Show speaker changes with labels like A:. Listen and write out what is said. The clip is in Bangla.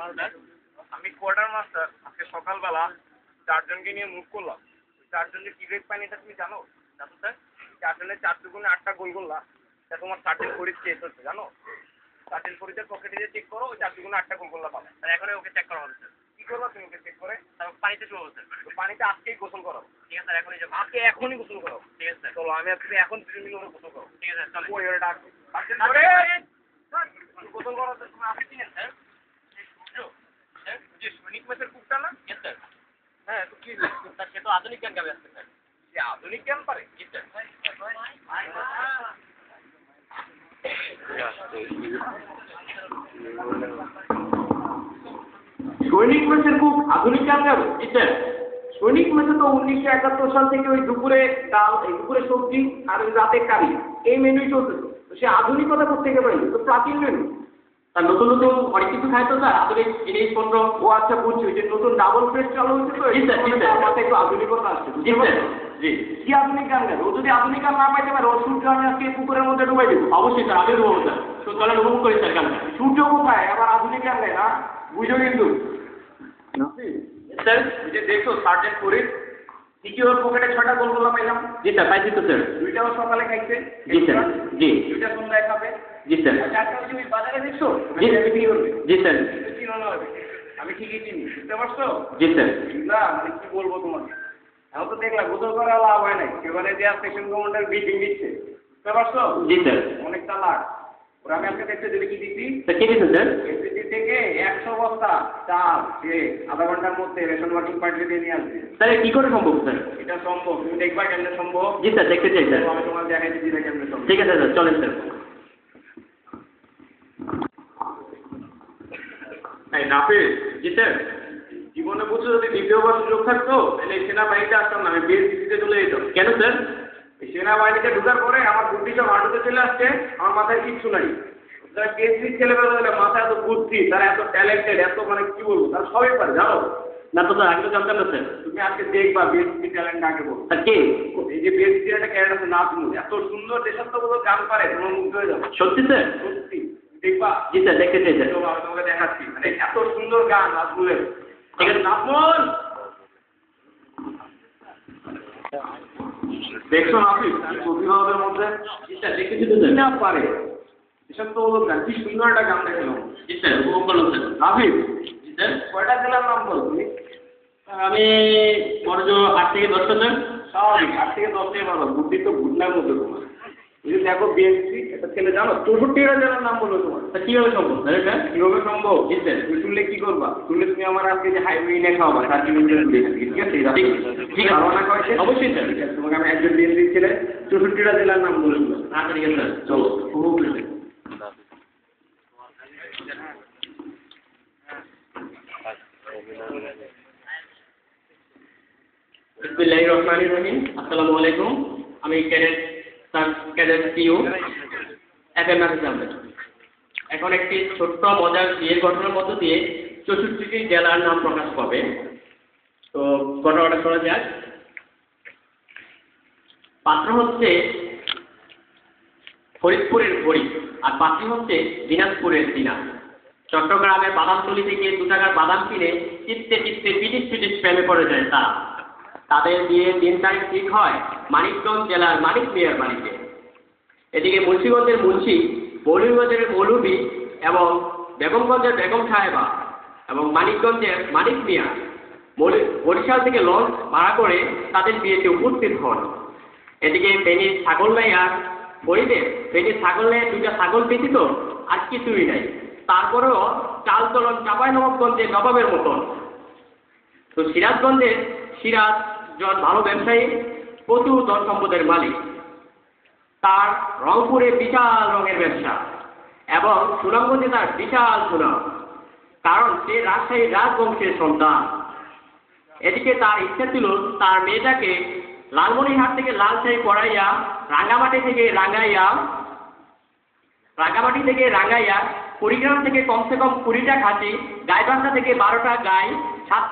A: আমি কোয়ার্টার মাস্টার। আজকে সকালবেলা ৪ জনকে নিয়ে মুভ করলাম। ওই ৪ জন যে কি রেট পায়নি এটা তুমি জানো? জানো স্যার? ৪ জনের ৪ দুগুণে ৮টা গোল করলা। এটা তোমার সার্টেন ফরিদ কেস হচ্ছে জানো? সার্টেন ফরিদের পকেটে যে চেক করো ওই ৪ দুগুণে ৮টা গোল করলা পাবে। আর এখনই ওকে চেক করা হবে স্যার। কি করবা তুমি ওকে চেক করে? তারপর পানিতে চলবো স্যার। তো পানিতে আজকেই গোসল করো। ঠিক আছে স্যার, এখনই যাবো। আজকে এখনই গোসল করো। ঠিক আছে স্যার। চলো আমি আজকে এখন 3 মিনিট ওরে গোসল করো। ঠিক আছে স্যার, চলো। ওই ওরে ডাক। সার্টেন ফরিদ! গোসল করো স্যার। তুমি আজকে চিনেন স্যার? স্যার যে সৈনিক ম্যাচের কুকটা না? Yes sir. হ্যাঁ তো কি স্যার, সে তো আধুনিক জ্ঞান গাবে আসছে স্যার। সে আধুনিক জ্ঞান পারে? জি স্যার।
B: সৈনিক মেসের কুক আধুনিক গান গাবে? জি স্যার। সৈনিক মেসে তো 1971 সাল থেকে ওই দুপুরে ডাল, এই দুপুরে সবজি আর ওই রাতে কারি, এই মেনুই চলতেছে। তো সে আধুনিকতা করতে পারেনি, তো প্রাচীন মেনু।
C: তার নতুন নতুন অনেক কিছু খায় তো স্যার, আধুনিক জিনিসপত্র।
B: ও আচ্ছা বুঝছি, ওই যে নতুন ডাবল ফ্রেশ চালু হয়েছে তো,
C: জি স্যার, জি স্যার।
B: আমার মাথায় একটু আধুনিকতা আসছে।
C: জি স্যার, জি।
B: কি আধুনিক গান গাবে? ও যদি আধুনিক গান না পাইতে পারে, ওর সূর্য আমি আজকে পুকুরের মধ্যে ডুবাই দেবো।
C: অবশ্যই স্যার, আমিও বলবো স্যার। তো চলে উপভোগ করি স্যার গানটা।
B: সূর্য কোথায় আবার আধুনিক গান গায় না, বুঝো কিন্তু।
C: স্যার,
B: ওই যে দেখছো সার্জেন্ট ফরিদ, ঠিকই ওর পকেটে 6টা গোল গোলা পাইলাম।
C: জি স্যার, পাইছি তো স্যার।
B: 2টাও সকালে খাইছে।
C: জি স্যার, জি।
B: 2টা সন্ধ্যায় খাবে।
C: জি স্যার,
B: আর 4টা ওই যে ওই বাজারে দেখছো,
C: জি।
B: বিক্রি করবে।
C: জি স্যার,
B: কিন্তু চিনো না ওকে। আমি ঠিকই চিনি, বুঝতে পারছো?
C: জি স্যার।
B: না মানে কি বলবো তোমাকে, এখন তো দেখলাম গোসল করা লাভ হয় নাই, সেখানে যে সেকশন কমান্ডার ব্রিফিং দিচ্ছে, বুঝতে পারছো?
C: জি স্যার।
B: অনেক চালাক ওরা। আমি আজকে দেখতে দিলে কি দিচ্ছি,
C: স্যার কি দিচ্ছেন স্যার?
B: এসএসসি থেকে 100 বস্তা চাল সে আধা ঘন্টার মধ্যে রেশন ওয়ার্কিং পার্টি দিয়ে নিয়ে আসবে।
C: স্যার কি করে সম্ভব স্যার?
B: এটা সম্ভব, তুমি দেখবা কেমনে সম্ভব।
C: জি স্যার, দেখতে চাই স্যার।
B: তো আমি তোমার দেখাই দিচ্ছি এটা কেমনে সম্ভব।
C: ঠিক আছে স্যার, চলেন স্যার।
B: এই নাফিস,
C: জি স্যার।
B: জীবনে বুঝছো যদি দ্বিতীয়বার সুযোগ থাকতো তাহলে সেনাবাহিনীতে আসতাম না, আমি বিএসসিতে চলে যেতাম।
C: কেন স্যার?
B: এই সেনাবাহিনীতে ঢোকার পরে আমার বুদ্ধি সব হাঁটুতে চলে আসছে, আমার মাথায় কিচ্ছু নাই। যারা বিএসসির ছেলেবেলা মাথায় এত বুদ্ধি, তারা এত ট্যালেন্টেড, এত মানে কি বলবো, তারা সবই পারে জানো।
C: না তো স্যার, আগে তো জানতাম না স্যার।
B: তুমি আজকে দেখবা বিএসসি ট্যালেন্ট আগে বলো।
C: স্যার কে?
B: এই যে বিএসসি একটা ক্যারেক্টার আছে নাজমুল, এত সুন্দর দেশাত্মবোধক গান পারে, তোমার মুগ্ধ হয়ে যাবে।
C: সত্যি স্যার?
B: সত্যি দেখবা।
C: জি স্যার, দেখতে চাই স্যার।
B: চলো আমি তোমাকে দেখাচ্ছি, মানে এত সুন্দর গান নাজমুলের।
C: ঠিক আছে।
B: নাজমুল দেখছো নাফিস কি প্রতিভা ওদের মধ্যে।
C: জি স্যার, দেখতেছি তো স্যার।
B: না পারে দেশাত্মবোধক গান, কি সুন্দর একটা গান দেখলাম।
C: জি স্যার, উপভোগ করলাম স্যার।
B: নাফিস
C: জি স্যার।
B: কয়টা জেলার নাম বল তুমি?
C: আমি বড় জোর 8 থেকে 10টা স্যার।
B: স্বাভাবিক, 8 থেকে 10 থেকে পারবা, বুদ্ধি তো ঘুটনার মধ্যে তোমার। এই যে দেখো বিএসসি একটা ছেলে জানো 64টা জেলার নাম বললো তোমার।
C: স্যার কিভাবে সম্ভব স্যার এটা?
B: কিভাবে সম্ভব?
C: জি স্যার।
B: তুমি শুনলে কি করবা? শুনলে তুমি আমার আজকে যে হাইওয়ে এনে খাওয়াবা, তার জন্য ঠিক আছে?
C: ঠিক আছে।
B: ধারণা করেছে
C: অবশ্যই স্যার।
B: ঠিক আছে, তোমাকে আমি একজন বিএসসি ছেলে 64টা জেলার নাম বলে দিলাম।
C: আচ্ছা ঠিক আছে স্যার, চলো উপভোগ করি স্যার। বিসমিল্লাহির রহমানির রহিম। আসসালামু আলাইকুম। আমি cadet sir, cadet PU FM নাফিস আহমেদ। এখন একটি ছোট্ট মজার বিয়ের ঘটনার মধ্য দিয়ে 64টি জেলার নাম প্রকাশ পাবে। তো ঘটনাটা শোনা যাক। পাত্র হচ্ছে ফরিদপুরের ফরিদ, আর পাত্রী হচ্ছে দিনাজপুরের দিনা। চট্টগ্রামের বাদামতলি থেকে 2 টাকার বাদাম কিনে চিপতে চিপতে পিটিস পিটিস প্রেমে পড়ে যায় তারা। তাদের বিয়ে 3 তারিখ ঠিক হয় মানিকগঞ্জ জেলার মানিক মিয়ার বাড়িতে। এদিকে মুন্সিগঞ্জের মুন্সি, মৌলভীবাজারের মৌলভী এবং বেগমগঞ্জের বেগম সাহেবা এবং মানিকগঞ্জের মানিক মিয়া বরিশাল থেকে লঞ্চ ভাড়া করে তাদের বিয়েতে উপস্থিত হন। এদিকে ফেনীর ছাগলনাইয়ার ফরিদের ফেনীর ছাগলনাইয়ার 2টা ছাগল ব্যতীত আর কিছুই নাই। তারপরেও চালচলন চাঁপাইনবাবগঞ্জের নবাবের মতন। তো সিরাজগঞ্জের সিরাজ ভালো ব্যবসায়ী, প্রচুর ধন সম্পদের মালিক। তার রংপুরে বিশাল রঙের ব্যবসা এবং সুনামগঞ্জে তার বিশাল সুনাম, কারণ সে রাজশাহীর রাজবংশের সন্তান। এদিকে তার ইচ্ছা ছিল তার মেয়েটাকে লালমনিরহাট থেকে লালশাহী পড়াইয়া রাঙ্গামাটি থেকে রাঙ্গাইয়া কুড়িগ্রাম থেকে কমসে কম 20টা খাসি, গাইবান্ধা থেকে 12টা গাই,